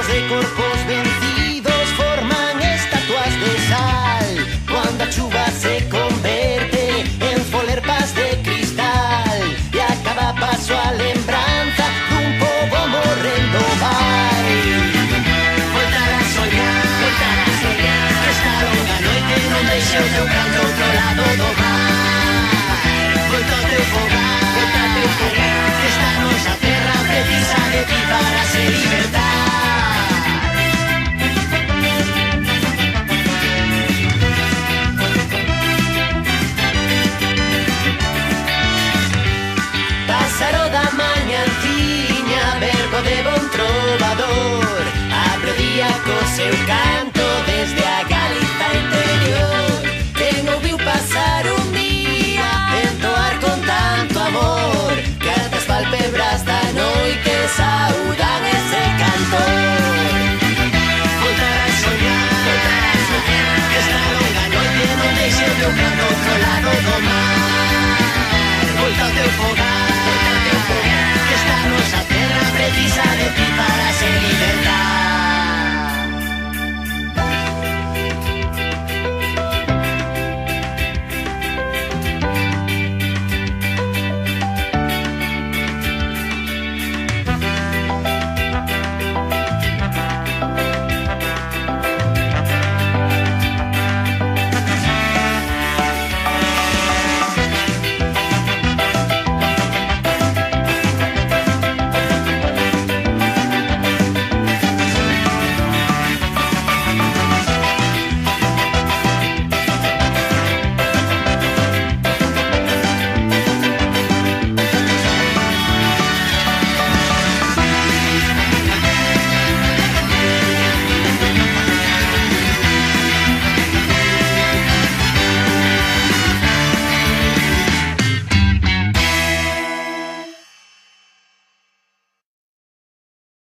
restos de corpos vencidos forman estatuas de sal. Cuando a chuva se converte en folerpas de cristal e a cada paso a lembranza dun pobo morrendo vai. Voltar a soñar, que esta longa noite non deixe o teu canto outro lado do mar. Volta ao teu fogar, que esta nosa terra precisa de ti para se libertar. Pásaro da mañanciña, verbo de bon trovador, abre o día co seu canto